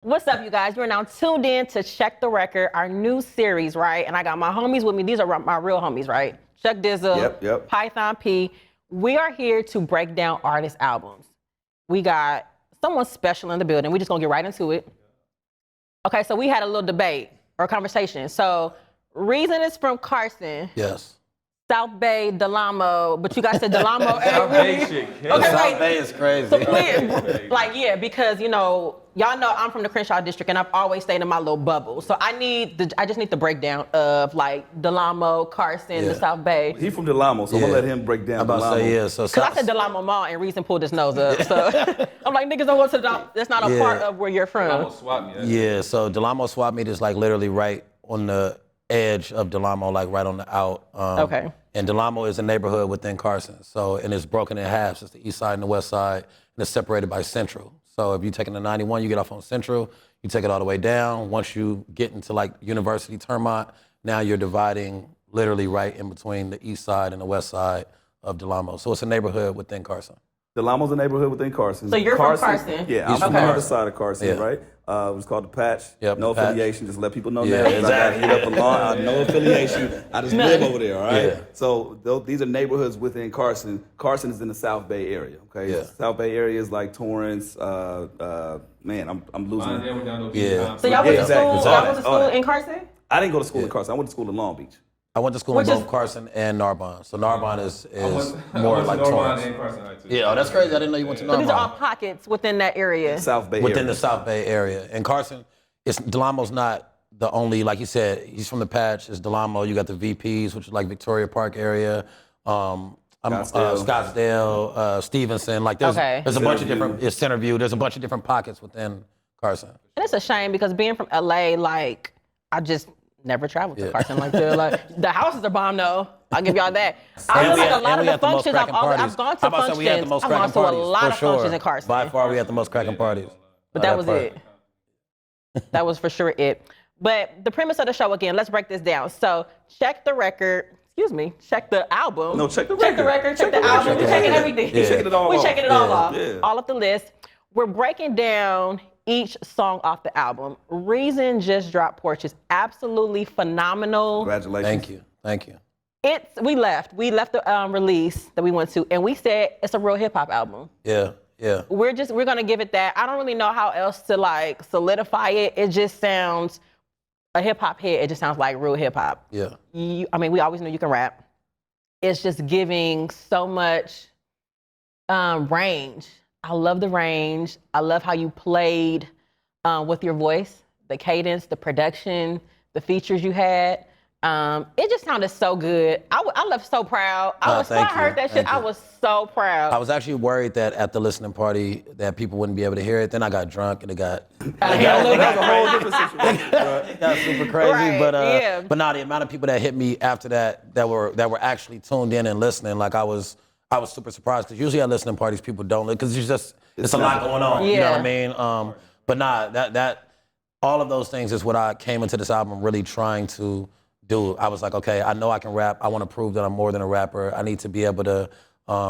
What's up, you guys? You're now tuned in to Check the Record, our new series, right? And I got my homies with me. These are my real homies, right? Chuck Dizzle, Python P. We are here to break down artist albums. We got someone special in the building. We're just gonna get right into it. Okay, so we had a little debate or conversation. So Reason is from Carson. Yes. South Bay, Delamo, but you guys said Delamo. South Bay shit. Okay, South Bay is crazy. So because y'all know I'm from the Crenshaw district and I've always stayed in my little bubble. So I just need the breakdown of like Delamo, Carson, the South Bay. He from Delamo, so I'm gonna let him break down Delamo. Because I said Delamo Mall and Reason pulled his nose up. So I'm like, niggas don't go to Delamo. That's not a part of where you're from. Delamo swap meet. Yeah, so Delamo swap meet is like literally right on the edge of Delamo, like right on the out. Okay. And Delamo is a neighborhood within Carson. So, and it's broken in half. It's the east side and the west side, and it's separated by Central. So if you're taking the 91, you get off on Central, you take it all the way down. Once you get into like University Termont, now you're dividing literally right in between the east side and the west side of Delamo. So it's a neighborhood within Carson. Delamo's a neighborhood within Carson. So you're from Carson? Yeah, I'm from the other side of Carson, right? It was called The Patch. Yep, no The Patch. affiliation, just let people know Yeah, that. exactly. I got hit up a lot, no affiliation. I just live over there, all right? Yeah. So these are neighborhoods within Carson. Carson is in the South Bay area, okay? Yeah. South Bay area is like Torrance, man, I'm losing it. Yeah. So y'all went to exactly. school, y'all went to school in Carson? I didn't go to school in Carson. I went to school in Long Beach. I went to school in both Carson and Narbonne. So Narbonne is more like Torrance. Yeah, oh, that's crazy. I didn't know you went to Narbonne. So these are all pockets within that area. South Bay within area. the South Bay area. And Carson, Delamo's not the only, like you said, he's from the Patch, it's Delamo. You got the VPs, which is like Victoria Park area, Scottsdale, Stevenson. Like there's a bunch of different, Centerview, there's a bunch of different pockets within Carson. And it's a shame because being from LA, like, I just never traveled to Carson like that. Like, the houses are bomb though. I'll give y'all that. I feel like a lot of the functions I've gone to functions. I've gone to a lot of functions in Carson. By far, we had the most cracking parties. But that was it. That was for sure it. But the premise of the show, again, let's break this down. So check the record. Excuse me. Check the album. No, check the record. Check the record. Check the album. We're checking everything. We're checking it all off. We're checking it all off. Yeah. All of the list. We're breaking down each song off the album. Reason just dropped Porches. Absolutely phenomenal. Congratulations. Thank you. We left the release that we went to, and we said it's a real hip hop album. Yeah. We're gonna give it that. I don't really know how else to like solidify it. It just sounds a hip hop hit. It just sounds like real hip hop. Yeah. We always knew you can rap. It's just giving so much range. I love the range. I love how you played with your voice, the cadence, the production, the features you had. It just sounded so good. I left so proud. I heard that shit, I was so proud. I was actually worried that at the listening party that people wouldn't be able to hear it. Then I got drunk and it got That's a whole different situation. it got super crazy. Right, But the amount of people that hit me after that were actually tuned in and listening, like I was super surprised because usually at listening parties people don't because it's a lot going on. Yeah. You know what I mean? But that all of those things is what I came into this album really trying to do. I was like, okay, I know I can rap. I want to prove that I'm more than a rapper. I need to be able to.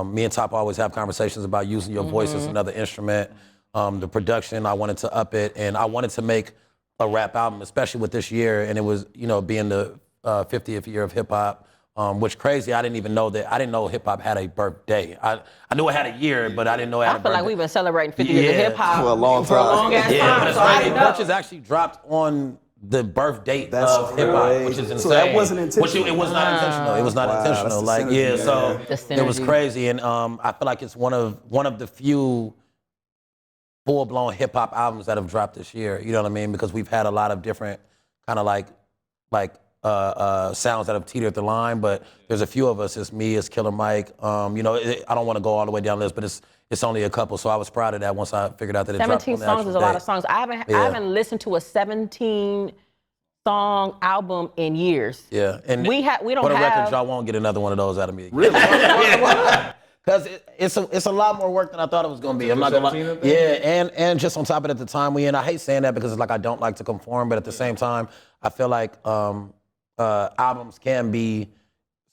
Me and Top always have conversations about using your voice as another instrument. The production, I wanted to up it, and I wanted to make a rap album, especially with this year, and it was being the 50th year of hip hop. Which crazy, I didn't know hip hop had a birthday. I knew it had a year, but I didn't know it had a birthday. I feel like we've been celebrating 50 years of hip hop for a long ass time. But it's crazy. Porches actually dropped on the birth date of hip hop, which is insane. So that wasn't intentional. It was not intentional. It was not intentional. That's the synergy, so it was crazy, and I feel like it's one of the few full-blown hip hop albums that have dropped this year. You know what I mean? Because we've had a lot of different kind of like sounds that have teetered the line, but there's a few of us. It's me, it's Killer Mike. I don't want to go all the way down the list, but it's only a couple. So I was proud of that once I figured out that it dropped on the 17 songs is a lot of songs. I haven't listened to a 17 song album in years. Yeah, and we don't for the have. record, y'all won't get another one of those out of me. Really? Because it's a lot more work than I thought it was going to be. I'm not gonna lie. Yeah, and just on top of it, at the time we in, I hate saying that because it's like I don't like to conform, but at the same time, I feel like albums can be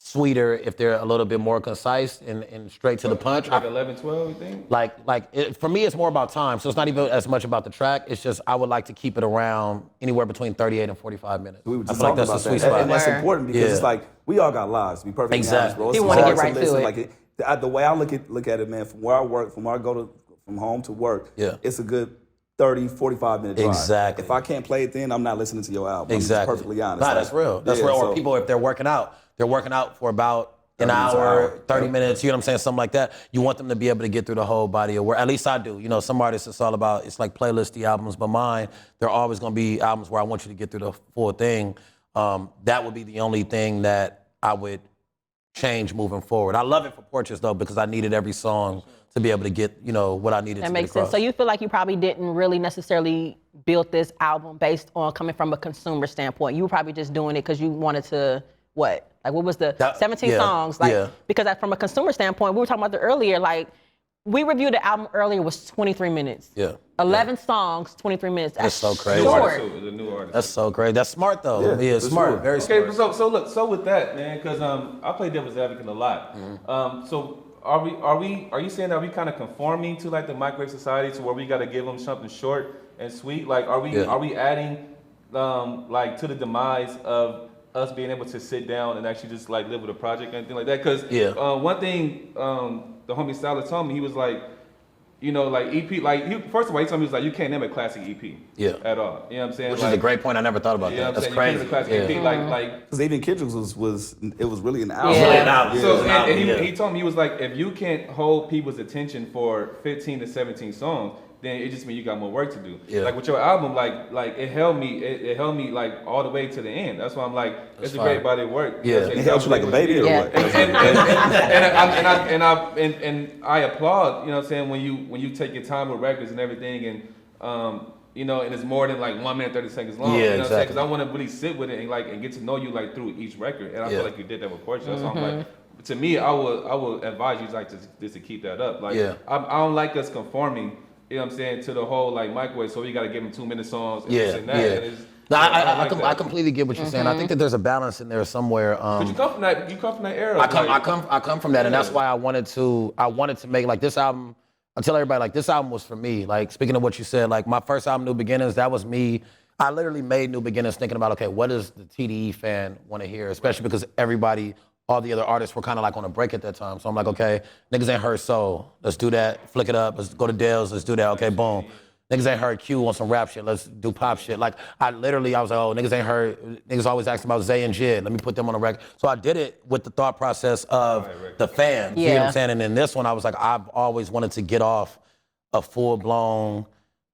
sweeter if they're a little bit more concise and straight to the punch. Like 11, 12, you think? For me, it's more about time. So it's not even as much about the track. It's just I would like to keep it around anywhere between 38 and 45 minutes. We were just I feel like talking that's about the sweet that. spot. And that's important because Yeah. it's like we all got lives, to be perfectly honest, Exactly. bro. You It's wanna hard get right to listen. it. Like the way I look at it, man, from where I work, from where I go to from home to work, Yeah. it's a good 30, 45 minute drive. Exactly. If I can't play it then, I'm not listening to your album. Exactly. I'm just perfectly honest. Nah, Like, that's real. That's yeah, real. so- Or people, if they're working out for about an 30 minutes, hour, 30 Yep. minutes, you know what I'm saying? Something like that. You want them to be able to get through the whole body of work. At least I do. You know, some artists, it's all about, it's like playlisty albums, but mine, there are always going to be albums where I want you to get through the full thing. That would be the only thing that I would change moving forward. I love it for Porches, though, because I needed every song to be able to get, you know, what I needed That to makes get sense. across. So you feel like you probably didn't really necessarily build this album based on coming from a consumer standpoint. You were probably just doing it because you wanted to, what? Like, what was the 17 yeah, songs? Like, yeah. because from a consumer standpoint, we were talking about it earlier, like, we reviewed the album earlier, was 23 minutes. Yeah. 11 songs, 23 minutes. That's so crazy. New Short. artist too. It's a new artist. That's so great. That's smart, though. Yeah, It's for smart. sure. Very smart. Okay, so with that, man, because I play devil's advocate a lot. So are you saying that we kind of conforming to like the microwave society, to where we got to give them something short and sweet? Like, are we adding like to the demise of us being able to sit down and actually just like live with a project and anything like that? Because one thing the homie Stylist told me, he was like, you know, like EP, like first of all, he told me, he was like, you can't name a classic EP at all. You know what I'm saying? Which like, is a great point. I never thought about you know that. what I'm That's saying? You can't crazy. name a classic EP. Like Because even Kendrick's was really an album. Yeah. Really an album. so, Yeah. and he told me, he was like, if you can't hold people's attention for 15 to 17 songs, then it just means you got more work to do. Yeah. Like with your album, like it held me like all the way to the end. That's why I'm like, it's a fire. great body of work. Yeah. You know what I'm saying? It helps you like a baby or Yeah. what? And I applaud, you know what I'm saying, when you take your time with records and everything, and you know, and it's more than like 1 minute 30 seconds long. Yeah, you know what I'm saying? exactly. Because I want to really sit with it and get to know you like through each record. And I feel like you did that with Porches. So I'm like, to me, I would advise you like just to keep that up. Like I don't like us conforming, you know what I'm saying, to the whole like microwave. So we got to give them 2 minute songs and this and that. And it's, No, I like I that. completely get what you're saying. I think that there's a balance in there somewhere. But you come from that. You come from that era. I come from that, and that's why I wanted to make like this album. I tell everybody like this album was for me. Like speaking of what you said, like my first album, New Beginnings, that was me. I literally made New Beginnings thinking about, okay, what does the TDE fan want to hear? Especially because all the other artists were kind of like on a break at that time. So I'm like, okay, niggas ain't heard soul. Let's do that. Flick it up. Let's go to Dale's. Let's do that. Okay, boom. Niggas ain't heard Q on some rap shit. Let's do pop shit. Like, I was like, oh, niggas always asking about Zay and Jid. Let me put them on the record. So I did it with the thought process of the fans. You know what I'm saying? And in this one, I was like, I've always wanted to get off a full-blown,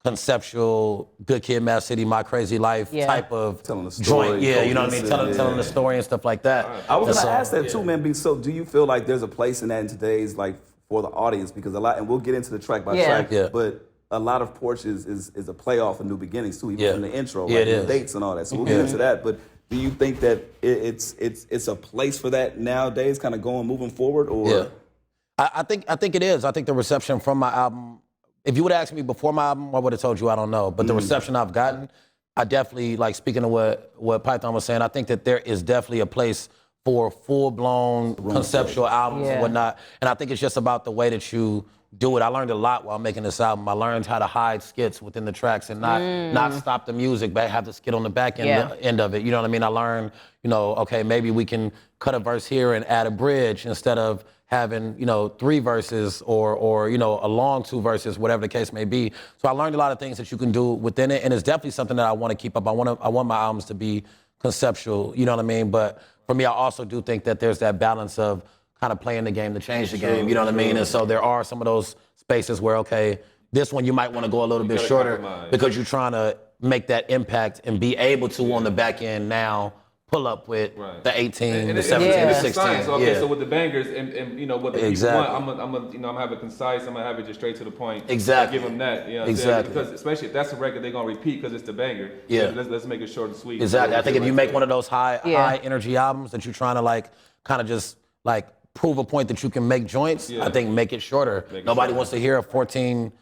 conceptual, Good Kid, Mad City, My Crazy Life type of Telling the story, joint. Yeah, you know what I mean? Telling the story and stuff like that. I was going to ask that too, man. So do you feel like there's a place in that in today's, like, for the audience? Because a lot, and we'll get into the track by track, but a lot of Porches is a playoff of New Beginnings too, even from the intro, like the dates and all that. So we'll get into that. But do you think that it's a place for that nowadays, kind of moving forward, or? Yeah, I think it is. I think the reception from my album. If you would have asked me before my album, I would have told you I don't know. But the reception I've gotten, I definitely, like speaking of what Python was saying, I think that there is definitely a place for full-blown conceptual albums and whatnot. And I think it's just about the way that you do it. I learned a lot while making this album. I learned how to hide skits within the tracks and not stop the music, but have the skit on the back end of it. You know what I mean? I learned, you know, okay, maybe we can cut a verse here and add a bridge instead of having, you know, 3 verses or you know, a long 2 verses, whatever the case may be. So I learned a lot of things that you can do within it, and it's definitely something that I want to keep up. I want my albums to be conceptual, you know what I mean? But for me, I also do think that there's that balance of kind of playing the game to change the game, you know what I mean? And so there are some of those spaces where, okay, this one you might want to go a little bit shorter because you're trying to make that impact and be able to on the back end now pull up with the 18, the 17, the 16. Science. Okay, so with the bangers and you know what the people want, I'm gonna have it concise. I'm gonna have it just straight to the point. Exactly. Give them that. You know what I'm saying? Because especially if that's a record they're gonna repeat because it's the banger. Yeah. Let's make it short and sweet. Exactly. I think if you make one of those high energy albums that you're trying to like kind of just like prove a point that you can make joints, I think make it shorter. Nobody wants to hear a 14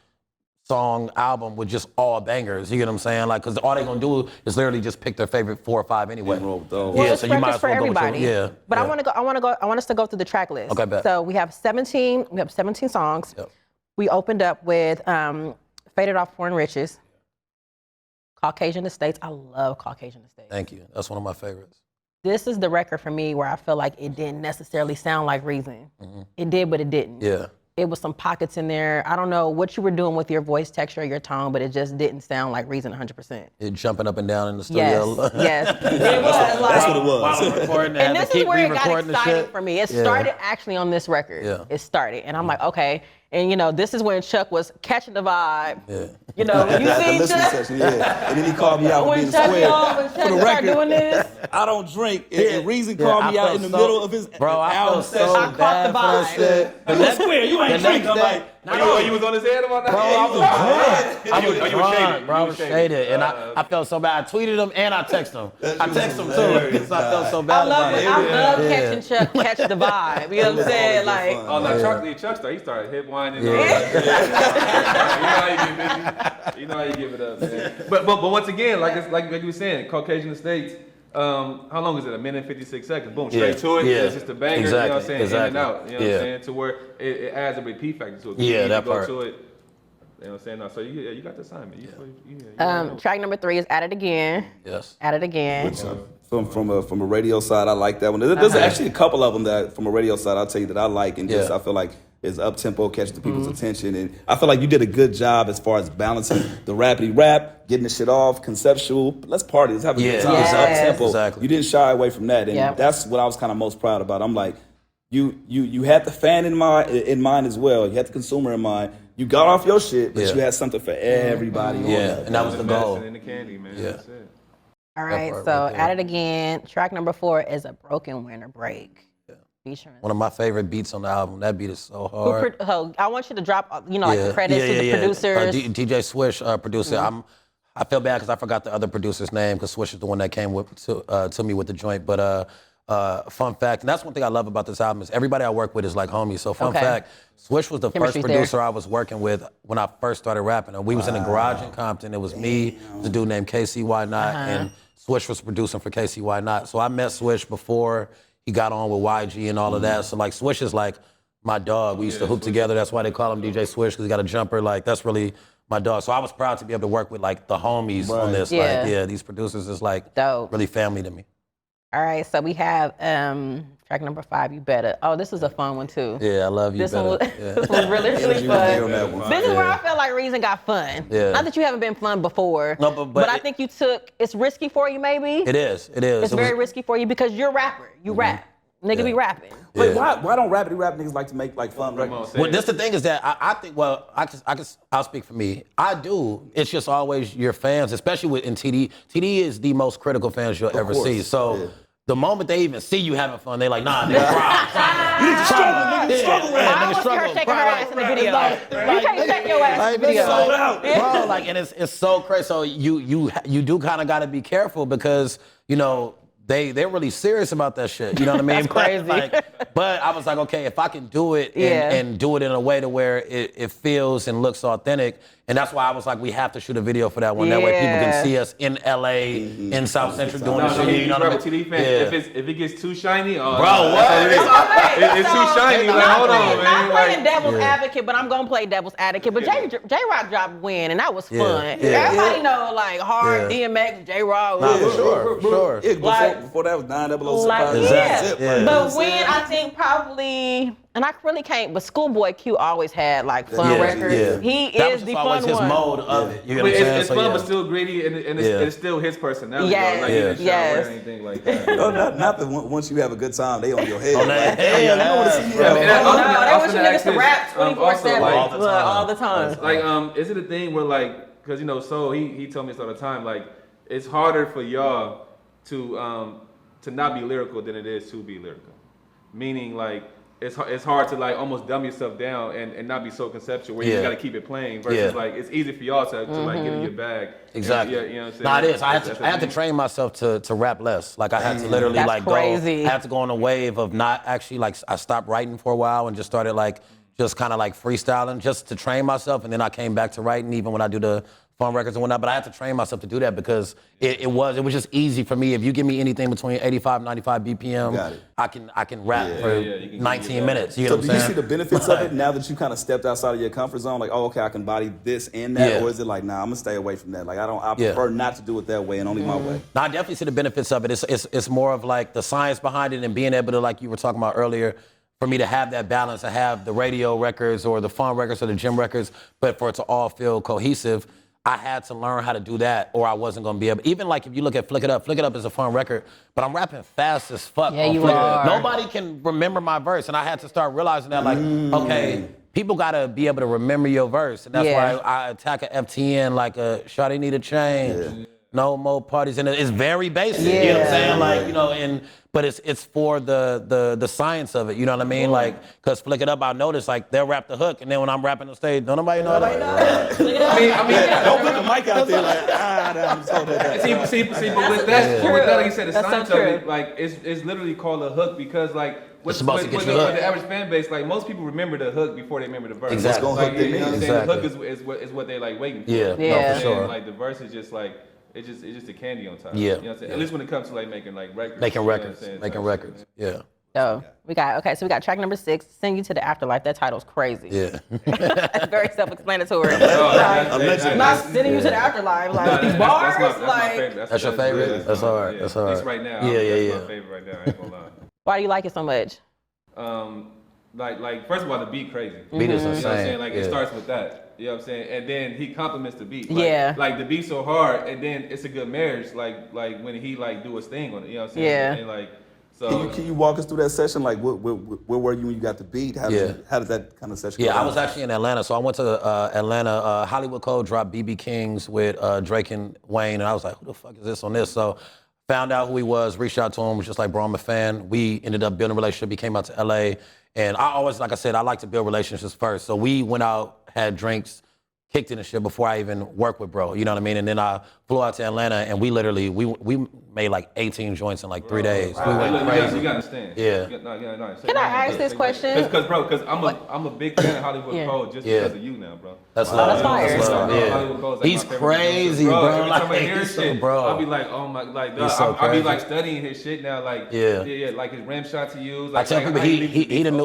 song album with just all bangers. You get what I'm saying? Like, because all they're gonna do is literally just pick their favorite 4 or 5 anyway. Well, so you might as well go with everybody. But I want us to go through the track list. Okay, bet. So we have 17 songs. Yep. We opened up with Faded Off Foreign Riches, Caucasian Estates. I love Caucasian Estates. Thank you. That's one of my favorites. This is the record for me where I feel like it didn't necessarily sound like Reason. It did, but it didn't. Yeah. It was some pockets in there. I don't know what you were doing with your voice texture or your tone, but it just didn't sound like Reason 100%. It jumping up and down in the studio. Yes. It was like, That's what it was. While I'm recording, and this is where it got re-recording the exciting shit. for me. It started actually on this record. Yeah. It started, and I'm like, okay. And you know, this is when Chuck was catching the vibe. Yeah. You know, you see Chuck? Session, yeah. And then he called me out for When being Chuck square. when Chuck started doing this. I don't drink. And Reason called me out in the middle of his bro, I album felt session. so I caught the bad for that vibe. shit. You square, you ain't drink. I'm like, You was on his head about that? Bro, I was drunk. I was you were drunk, shaded. bro. I was shaded. And I felt so bad. I tweeted him and I texted him. I texted him too because I felt so bad about it. I love catching Chuck catch the vibe. You know what I'm saying? Like, Oh no, Chuck started. He started hip whining. You know how you give it up, man. But once again, like you were saying, Caucasian Estates. How long is it? 1 minute and 56 seconds. Boom, straight to it. It's just a banger. Exactly. You know what I'm saying? Exactly. In and out. You know what I'm saying? To where it adds a repeat factor to it. Yeah, that part. To it. You know what I'm saying? No, so you got the assignment. You track number 3 is At It Again. Yes. At It Again. From a radio side, I like that one. There's actually a couple of them that from a radio side I'll tell you that I like, and just I feel like is up tempo, catches the people's attention, and I feel like you did a good job as far as balancing the rapidy rap, getting the shit off, conceptual. Let's party, let's have a good time. It's up tempo. Exactly. You didn't shy away from that, and that's what I was kind of most proud about. I'm like, you had the fan in mind as well. You had the consumer in mind. You got off your shit, but you had something for everybody. And that was the goal. in the candy, man. Yeah. That's it. All right, so At It Again. Track number 4 is A Broken Winter Break. Featuring One of my favorite beats on the album. That beat is so hard. I want you to drop, like the credits to the producers. DJ Swish, producer. I feel bad because I forgot the other producer's name because Swish is the one that came to me with the joint. But fun fact, and that's one thing I love about this album is everybody I work with is like homies. So fun fact, Swish was the first producer I was working with when I first started rapping. And we was in a garage in Compton. It was me, the dude named KCY Not, and Swish was producing for KCY Not. So I met Swish before he got on with YG and all of that. So like Swish is like my dog. We used to hoop together. That's why they call him DJ Swish because he got a jumper. Like that's really my dog. So I was proud to be able to work with like the homies on this. Like these producers is like really family to me. All right, so we have track number 5, You Better. Oh, this is a fun one too. Yeah, I love You this Better. This was really, really fun. This is where I felt like Reason got fun. Yeah. Not that you haven't been fun before, no, but I think you it's risky for you maybe. It is. It's very risky for you because you're a rapper. You rap. Nigga be rapping. Wait, why don't rapidy rap niggas like to make like fun records? Well, that's the thing is that I think, well, I'll speak for me. I do. It's just always your fans, especially in TD. TD is the most critical fans you'll ever see. So the moment they even see you having fun, they like, nah, nigga, cry. You need to struggle, nigga. Struggle. I want her shaking her ass in the video. You can't shake your ass in the video. Sold out. Bro, like, and it's so crazy. So you do kind of got to be careful because, you know, they're really serious about that shit. You know what I mean? That's crazy. But I was like, okay, if I can do it and do it in a way to where it feels and looks authentic, and that's why I was like, we have to shoot a video for that one. That way people can see us in LA, in South Central doing this shit. You know what I mean? TD fans, if it gets too shiny, bro, what? It's too shiny. Like, hold on, man. I'm playing devil's advocate, but I'm gonna play devil's advocate. But J-Rock dropped Win, and that was fun. Everybody know like hard DMX, J-Rock. Sure. Before that was 90065. Like, but Win, I think probably, and I really can't, but Schoolboy Q always had like fun records. He is the fun his one. mode of it. You know what I'm saying? It's fun, but still gritty, and it's still his personality. Yes, Like, he didn't shower or anything like that. No, not that once you have a good time, they on your head. They want you niggas to rap 24/7 all the time. Like, is it a thing where like, because you know, so he told me this all the time. Like, it's harder for y'all to not be lyrical than it is to be lyrical. Meaning like it's hard to like almost dumb yourself down and not be so conceptual where you just gotta keep it playing versus like it's easy for y'all to like get in your bag. Exactly. You know what I'm saying? No, it is. I had to train myself to rap less. Like I had to literally That's like crazy. go. I had to go on a wave of not actually like I stopped writing for a while and just started like just kind of like freestyling just to train myself. And then I came back to writing even when I do the fun records and whatnot. But I had to train myself to do that because it was just easy for me. If you give me anything between 85, 95 BPM, I can rap for 19 minutes. You know what I'm saying? So do you see the benefits of it now that you kind of stepped outside of your comfort zone? Like, oh, okay, I can body this and that, or is it like, nah, I'm gonna stay away from that? Like, I prefer not to do it that way and only my way. No, I definitely see the benefits of it. It's more of like the science behind it and being able to, like you were talking about earlier, for me to have that balance, to have the radio records or the fun records or the gym records, but for it to all feel cohesive. I had to learn how to do that or I wasn't gonna be able. Even like if you look at Flick It Up is a fun record, but I'm rapping fast as fuck. Yeah, you are. Nobody can remember my verse, and I had to start realizing that, like, okay, people gotta be able to remember your verse, and that's why I attack a FTN like a Shawty Need a Change. No more parties, and it's very basic. You know what I'm saying? Like, you know, but it's for the science of it. You know what I mean? Like, cause Flick It Up, I noticed like they'll rap the hook, and then when I'm rapping on stage, don't nobody know that. I mean, don't put the mic out there like, I'm so that. See, but with that, like you said, the science of it, like it's literally called a hook because like. With the average fan base, like most people remember the hook before they remember the verse. Exactly. Like, you know what I'm saying? The hook is what they like waiting for. Yeah, no, for sure. Like the verse is just like it's just a candy on top. Yeah. You know what I'm saying? At least when it comes to like making like records. Making records. Yeah. So we got track number 6, Send You to the Afterlife. That title's crazy. Yeah. That's very self-explanatory. Not sending you to the afterlife. Like these bars, That's your favorite? That's hard. That's hard. At least right now. Yeah. That's my favorite right now. I ain't gonna lie. Why do you like it so much? Like first of all, the beat crazy. Beat is insane. You know what I'm saying? Like it starts with that. You know what I'm saying? And then he compliments the beat. Like the beat's so hard, and then it's a good marriage. Like when he like do his thing on it. You know what I'm saying? Yeah. And like so. Can you walk us through that session? Like where were you when you got the beat? How did that kind of session go? I was actually in Atlanta, so I went to Atlanta. Hollywood Code dropped BB Kings with Drake and Wayne, and I was like, who the fuck is this on this? So found out who he was, reached out to him, was just like, bro, I'm a fan. We ended up building a relationship. He came out to LA. And I always, like I said, I like to build relationships first. So we went out, had drinks, kicked it and shit before I even worked with bro. You know what I mean? And then I flew out to Atlanta and we literally, we made like 18 joints in like 3 days. We went crazy. You gotta understand. Yeah. Can I ask this question? Because I'm a big fan of Hollywood Code just because of you now, bro. That's love. That's fire. That's love. Yeah. Hollywood Code's like He's my favorite crazy, music. bro. Every time I Like, hear he's so shit, bro. I'll be like, oh my, like, He's so I'll be crazy. like studying his shit now, like, like his rim shot to you. Like, I tell people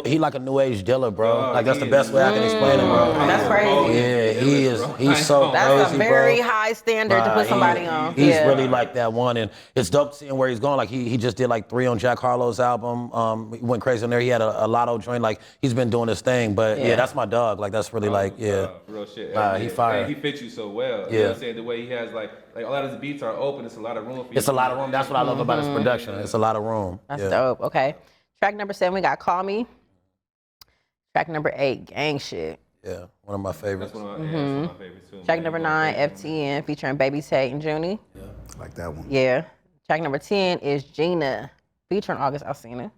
he like a new age dealer, bro. Like that's the best way I can explain it, bro. That's crazy. Yeah, he's so crazy, That's a very bro. high standard to put somebody on. He's really like that one, and it's dope seeing where he's going. Like he just did like 3 on Jack Harlow's album. He went crazy on there. He had a lotto joint. Like he's been doing his thing. But yeah, that's my dog. Like that's really real shit. He fired. He fits you so well. You know what I'm saying? The way he has like a lot of his beats are open. It's a lot of room for you. It's a lot of room. That's what I love about his production. It's a lot of room. That's dope. Okay. Track number 7, we got Call Me. Track number 8, Gang Shit. Yeah, one of my favorites. That's one of my favorites too. Track number 9, FTN, featuring Baby Tate and Junie. Yeah, I like that one. Yeah. Track number 10 is Gina, featuring August Alsina.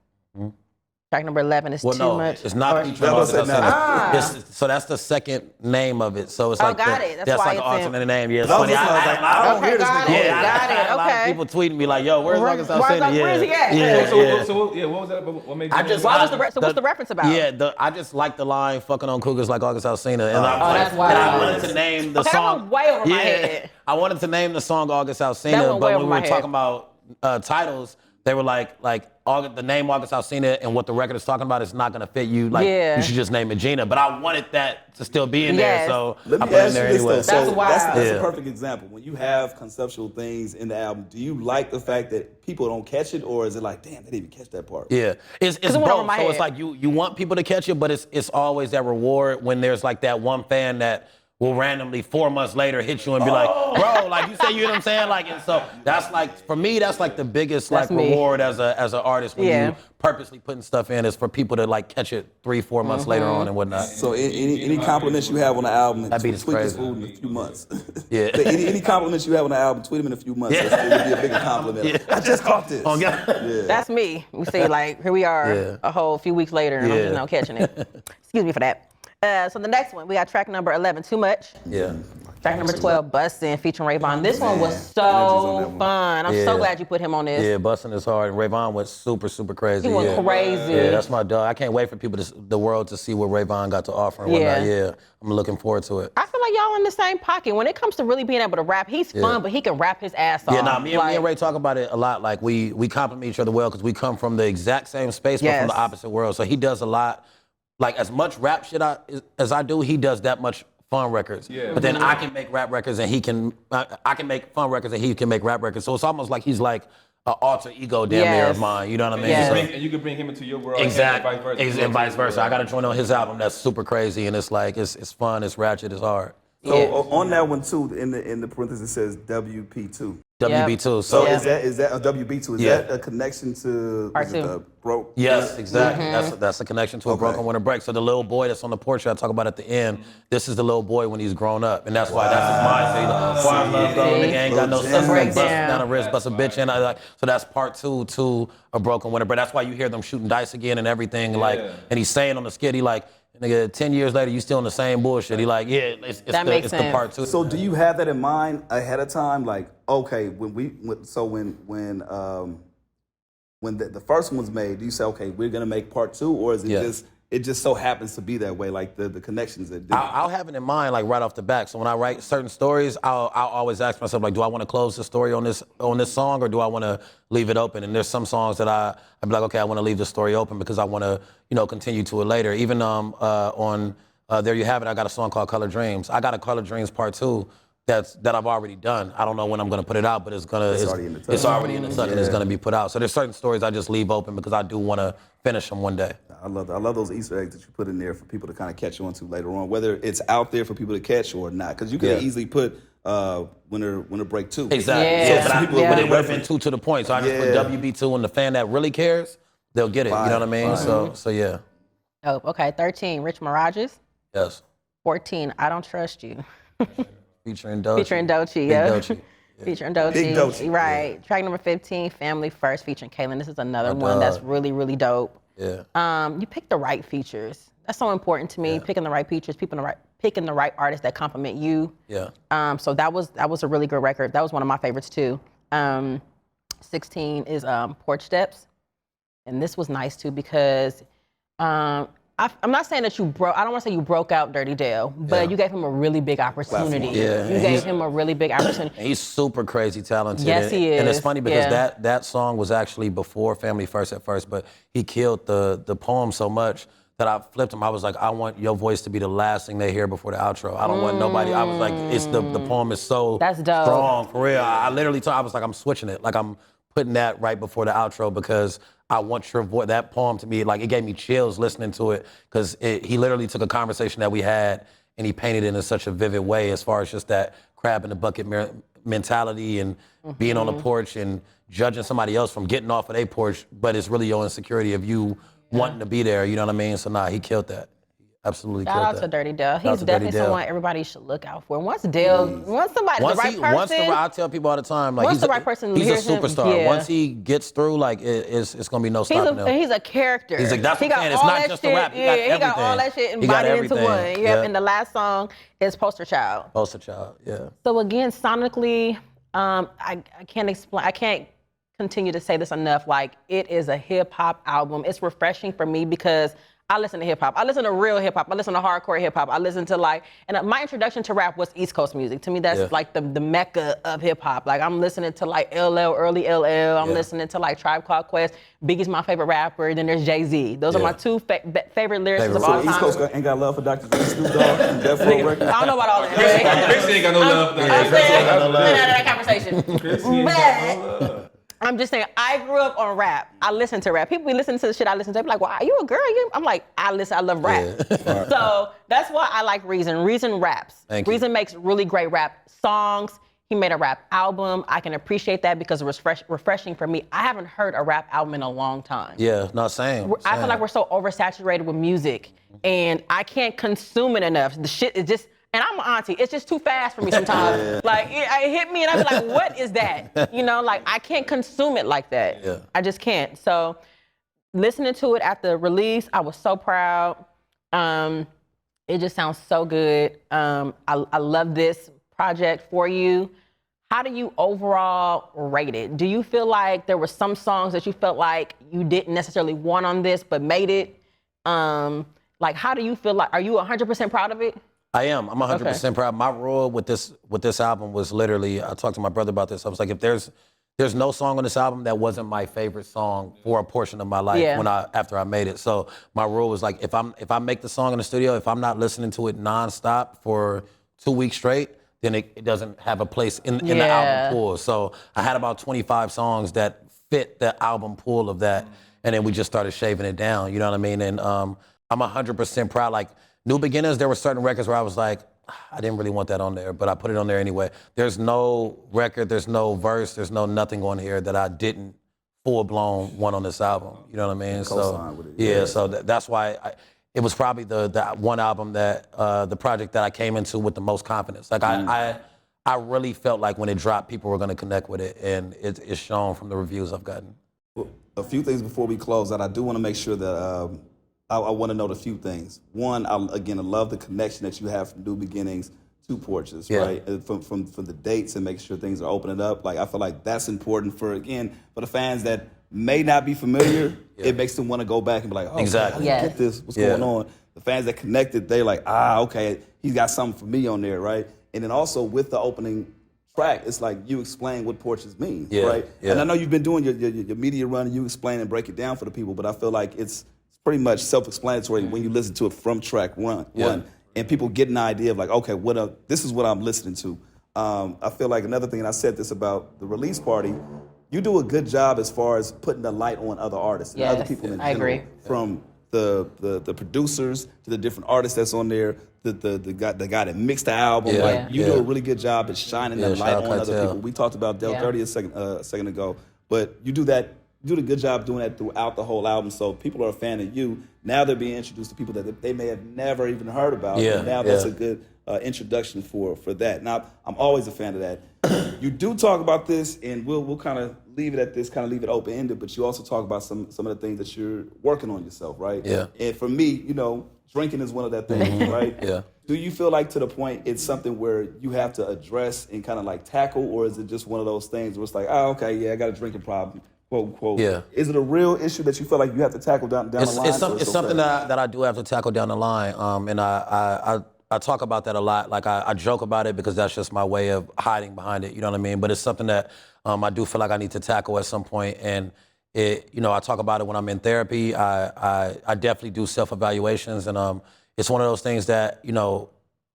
Track number 11 is Too Much. It's not featuring August Alsina. So that's the second name of it. So it's like that's why like an it's alternate name. Yeah, it's funny. I don't hear this nigga. Got it. A lot of people tweeting me like, yo, where's August Alsina? Where's he at? So what was that? What made you what's the reference about? Yeah, I just like the line "fucking on cougars like August Alsina," and that's why. I wanted to name the song. That went way over my head. I wanted to name the song August Alsina, but when we were talking about titles, they were like the name August Alsina and what the record is talking about is not gonna fit you. Like you should just name it Gina. But I wanted that to still be in there, so I put it in there anyway. That's a perfect example. When you have conceptual things in the album, do you like the fact that people don't catch it, or is it like, damn, they didn't even catch that part? Yeah, it's both. So it's like you want people to catch it, but it's always that reward when there's like that one fan that will randomly 4 months later hit you and be like, bro, like you say, you know what I'm saying? Like, and so that's like, for me, that's like the biggest like reward as an artist when you purposely putting stuff in is for people to like catch it 3-4 months later on and whatnot. So any compliments you have on the album, that beat is tweet crazy. this fool in a few months. Yeah. any compliments you have on the album, tweet them in a few months. It would be a bigger compliment. I just caught this. Oh, God. That's me. You see, like, here we are a whole few weeks later and I'm just now catching it. Excuse me for that. So the next one, we got track number 11, Too Much. Yeah. Track number 12, Bustin', featuring Rayvon. This one was so fun. I'm so glad you put him on this. Yeah, Bustin' is hard. And Rayvon went super, super crazy. He went crazy. Yeah, that's my dog. I can't wait for people, the world, to see what Rayvon got to offer and whatnot. Yeah, I'm looking forward to it. I feel like y'all in the same pocket. When it comes to really being able to rap, he's fun, but he can rap his ass off. Yeah, me and Ray talk about it a lot. Like, we compliment each other well because we come from the exact same space, but from the opposite world. So he does a lot, like, as much rap shit as I do, he does that much fun records. Yeah. But then I can make rap records and I can make fun records and he can make rap records. So it's almost like he's like an alter ego damn near of mine. You know what I mean? And you can bring him into your world. Exactly. And vice versa. I got to join on his album that's super crazy and it's like, it's fun, it's ratchet, it's hard. So on that one too, in the parentheses it says WP2. WB2. So is that a WB2? Is that a connection to broke? Yes, exactly. That's a connection to a broken winter break. So the little boy that's on the porch I talk about at the end, this is the little boy when he's grown up, and that's why that's his mind. So far love though, nigga ain't got no sense. Bust down the wrist, bust a bitch in. So that's part 2 to a broken winter break. That's why you hear them shooting dice again and everything. Like, and he's saying on the skit, he like, nigga, 10 years later, you still in the same bullshit. He like, it's the part 2. So do you have that in mind ahead of time? Like, okay, when the first one was made, do you say, okay, we're gonna make part 2, or is it it just so happens to be that way, like the connections that do? I'll have it in mind, like, right off the back. So when I write certain stories, I'll always ask myself, like, do I want to close the story on this song, or do I want to leave it open? And there's some songs that I'd be like, okay, I want to leave the story open because I want to, continue to it later. Even on There You Have It, I got a song called Color Dreams. I got a Color Dreams part 2 that I've already done. I don't know when I'm gonna put it out, but it's already in the tuck and it's gonna be put out. So there's certain stories I just leave open because I do want to finish them one day. I love those Easter eggs that you put in there for people to kind of catch on to later on, whether it's out there for people to catch or not. Because you could easily put Winter Break 2. Exactly. But it would have been 2 to the point. So I just put WB2, and the fan that really cares, they'll get it. You know what I mean? So yeah. Oh, okay. 13, Rich Mirages. Yes. 14, I Don't Trust You. Featuring Doechii. Featuring Doechii, Featuring Doechii. Big Doechii. Right. Track number 15, Family First, featuring Kaylin. This is another one that's really, really dope. Yeah. You picked the right features. That's so important to me. Picking the right features, picking the right artists that compliment you. Yeah. So that was a really good record. That was one of my favorites too. 16 is Porch Steps, and this was nice too because I'm not saying that I don't want to say you broke out Dirty Dale, but you gave him a really big opportunity. Yeah. You gave him a really big opportunity. He's super crazy talented. Yes, he is. And it's funny because that song was actually before Family First at first, but he killed the poem so much that I flipped him. I was like, I want your voice to be the last thing they hear before the outro. I don't want nobody. I was like, the poem is so strong, for real. I literally I was like, I'm switching it. Like, I'm putting that right before the outro because I want your voice. That poem to me, like, it gave me chills listening to it because he literally took a conversation that we had and he painted it in such a vivid way as far as just that crab in the bucket mentality and being on the porch and judging somebody else from getting off of their porch, but it's really your insecurity of you wanting to be there, you know what I mean? So he killed that. Absolutely killed that. Shout out to Dirty Dale. He's definitely someone everybody should look out for. Once I tell people all the time, like, he's a superstar. Yeah. Once he gets through, like, it's gonna be no stopping him. He's a character. He's like, that's what I'm saying. It's not just a rap. He got all that shit embodied into one. And the last song is Poster Child. Poster Child, yeah. So again, sonically, I can't explain. I can't continue to say this enough. Like, it is a hip hop album. It's refreshing for me because I listen to hip hop. I listen to real hip hop. I listen to hardcore hip hop. I listen to and my introduction to rap was East Coast music. To me, that's like the mecca of hip hop. Like, I'm listening to early LL. I'm listening to Tribe Called Quest. Biggie's my favorite rapper. Then there's Jay-Z. Those are my two favorite lyricists of all time. East Coast ain't got love for Dr. Dre, Snoop Dogg, and Death Row Records. I don't know about all that. Khrissy ain't got no love. I'm saying, that conversation. Khrissy ain't got no love. I'm just saying, I grew up on rap. I listen to rap. People be listening to the shit I listen to. They be like, well, are you a girl? I'm like, I love rap. Yeah. So that's why I like Reason. Reason raps. Reason makes really great rap songs. He made a rap album. I can appreciate that because it was refreshing for me. I haven't heard a rap album in a long time. Yeah, not same. I feel like we're so oversaturated with music and I can't consume it enough. The shit is just, and I'm an auntie, it's just too fast for me sometimes. Like, it hit me and I be like, what is that? I can't consume it like that. Yeah. I just can't. So listening to it at the release, I was so proud. It just sounds so good. I love this project for you. How do you overall rate it? Do you feel like there were some songs that you felt like you didn't necessarily want on this, but made it? Like, how do you feel like, are you 100% proud of it? I am. I'm 100% proud. My rule with this album was literally, I talked to my brother about this. I was like, if there's no song on this album that wasn't my favorite song for a portion of my life after I made it. So my rule was like, if I make the song in the studio, if I'm not listening to it nonstop for 2 weeks straight, then it doesn't have a place in the album pool. So I had about 25 songs that fit the album pool of that, and then we just started shaving it down. You know what I mean? And I'm 100% proud. Like New Beginners, there were certain records where I was like, I didn't really want that on there, but I put it on there anyway. There's no record, there's no verse, there's no nothing on here that I didn't full-blown want on this album. You know what I mean? So that's why it was probably the one album that, the project that I came into with the most confidence. Like I really felt like when it dropped, people were gonna connect with it, and it's shown from the reviews I've gotten. Well, a few things before we close out. I do wanna make sure that, I want to note a few things. One, I love the connection that you have from New Beginnings to Porches, right? From the dates and making sure things are opening up. Like, I feel like that's important for the fans that may not be familiar. It makes them want to go back and be like, oh, exactly. I get this. What's going on? The fans that connected, they're like, okay, he's got something for me on there, right? And then also with the opening track, it's like you explain what Porches means, right? And I know you've been doing your media run and you explain and break it down for the people, but I feel like it's pretty much self-explanatory when you listen to it from track one, and people get an idea of like, okay, this is what I'm listening to. I feel like another thing, and I said this about the release party, you do a good job as far as putting the light on other artists and other people in general. I agree. From the producers to the different artists that's on there, the guy that mixed the album. You do a really good job at shining that light on other people. We talked about Del 30 a second ago, but you do a good job doing that throughout the whole album. So people are a fan of you. Now they're being introduced to people that they may have never even heard about. And now that's a good introduction for that. Now, I'm always a fan of that. You do talk about this, and we'll kind of leave it at this, kind of leave it open-ended, but you also talk about some of the things that you're working on yourself, right? Yeah. And for me, drinking is one of that things, right? Yeah. Do you feel like to the point it's something where you have to address and kind of like tackle, or is it just one of those things where it's like, I got a drinking problem? Quote, unquote. Yeah. Is it a real issue that you feel like you have to tackle down the line? It's something that I do have to tackle down the line, and I talk about that a lot. Like I joke about it because that's just my way of hiding behind it. You know what I mean? But it's something that I do feel like I need to tackle at some point. And I talk about it when I'm in therapy. I definitely do self-evaluations, and it's one of those things that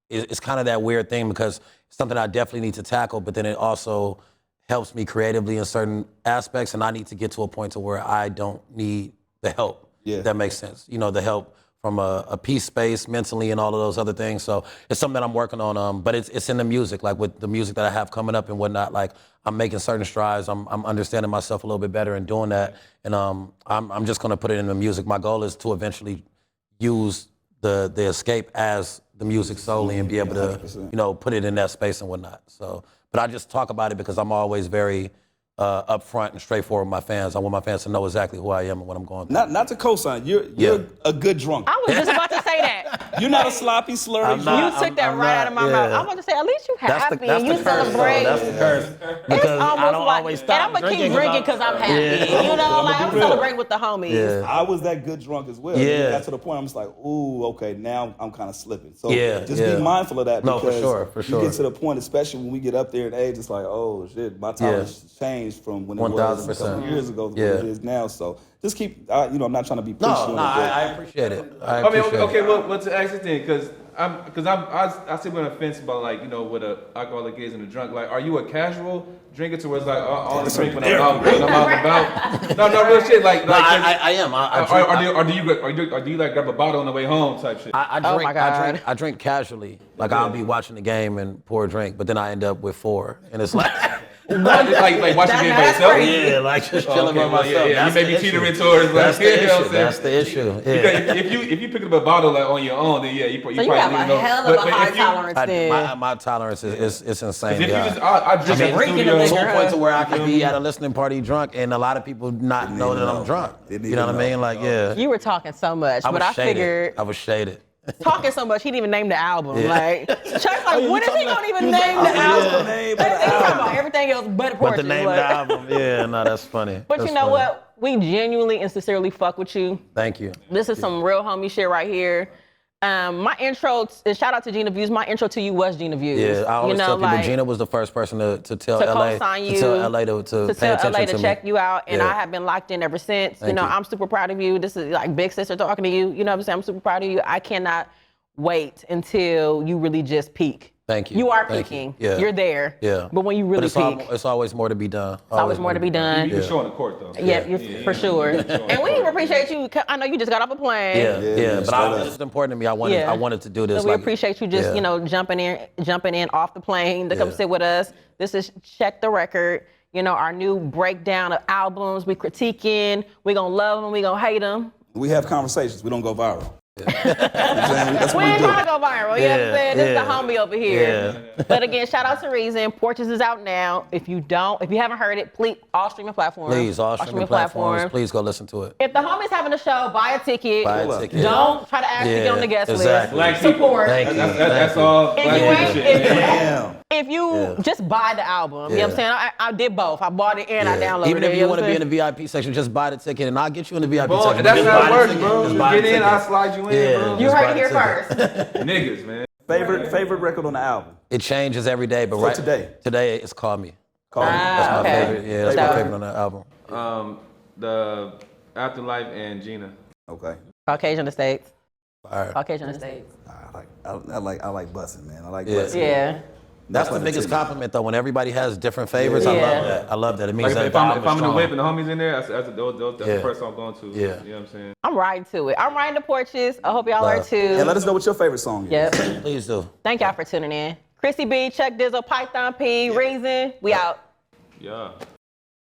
it's kind of that weird thing because it's something I definitely need to tackle. But then it also helps me creatively in certain aspects, and I need to get to a point to where I don't need the help. Yeah. If that makes sense. The help from a peace space mentally and all of those other things. So it's something that I'm working on. But it's in the music, like with the music that I have coming up and whatnot. Like I'm making certain strides. I'm understanding myself a little bit better and doing that. And I'm just gonna put it in the music. My goal is to eventually use the escape as the music solely and be able to put it in that space and whatnot. So. But I just talk about it because I'm always very upfront and straightforward with my fans. I want my fans to know exactly who I am and what I'm going through. Not to co-sign. You're a good drunk. I was just about to say that. You're not a sloppy, slurry drunk. You took that right out of my mouth. I was about to say, at least you happy and you celebrate. That's the curse. Because I don't always stop and I'm going to keep drinking because I'm happy. I'm celebrating with the homies. Yeah. I was that good drunk as well. Yeah. Got to the point I'm just like, ooh, okay, now I'm kind of slipping. So just be mindful of that. No, for sure. You get to the point, especially when we get up there in age, it's like, oh, shit, my tolerance changed from when it was a couple years ago to what it is now. So just keep, I'm not trying to be pushy. No, I appreciate it. Well, to ask you then, because I sit on the fence about what an alcoholic is and a drunk. Like, are you a casual drinker to where it's like I only drink when I'm out and about? No, real shit. I am. Or do you like grab a bottle on the way home type shit? I drink casually. Like I'll be watching the game and pour a drink, but then I end up with 4, and it's like. like watching the game by yourself? Yeah, like just chilling by myself. You may be teetering towards that's the issue. Because if you pick up a bottle on your own, then you probably have a hell of a high tolerance then. My tolerance is insane. If you I drink in the studio to a point to where I can be at a listening party drunk and a lot of people not know that I'm drunk. You know what I mean? Like, You were talking so much, but I figured. I was shaded. talking so much, he didn't even name the album. Like, Chuck's like, when is he gonna even name the album? He's talking about everything else but Porches. But the name of the album, yeah, no, that's funny. But you know what? We genuinely and sincerely fuck with you. Thank you. This is some real homie shit right here. My intro, shout out to Gina Views. My intro to you was Gina Views. Yeah, I always tell people Gina was the first person to tell LA to pay attention LA to me. check you out, and I have been locked in ever since. Thank you. I'm super proud of you. This is like big sister talking to you. You know what I'm saying? I'm super proud of you. I cannot wait until you really just peak. Thank you. You are peaking. Yeah. You're there. Yeah. But when you really peak, it's always more to be done. It's always more to be done. You're showing the court though. Yeah, for sure. And we appreciate you. I know you just got off a plane. Yeah. But this is important to me. I wanted to do this. So we appreciate you just jumping in off the plane to come sit with us. This is Check the Record. Our new breakdown of albums. We critiquing. We gonna love them. We gonna hate them. We have conversations. We don't go viral. That's we ain't trying to go viral. You know what I'm saying? This is the homie over here. But again, shout out to Reason. Porches is out now. If you haven't heard it, please, all streaming platforms. Please, all streaming platforms. Please go listen to it. If the homie's having a show, buy a ticket. Don't try to ask to get on the guest list. Black support. Thank you. That's all. If you just buy the album, you know what I'm saying? I did both. I bought it and I downloaded it. Even if you want to be in the VIP section, just buy the ticket and I'll get you in the VIP section. That's how it works, bro. You get in, I'll slide you in, bro. You heard it here first. Niggas, man. Favorite record on the album? It changes every day, but today it's Call Me. That's my favorite. Yeah, that's my favorite on the album. The Afterlife and Gina. Okay. Caucasian Estates. Fire. Caucasian Estates. I like bussing, man. I like bussing. Yeah. That's the biggest compliment, though. When everybody has different favorites, I love that. I love that. It means that if I'm in the whip and the homies in there, that's the first I'm going to. Yeah. You know what I'm saying? I'm riding to it. I'm riding to Porches. I hope y'all are too. And let us know what your favorite song is. Yep. Please do. Thank y'all for tuning in. Khrissy B, Chuck Dizzle, Python P, Reason. We out. Yeah.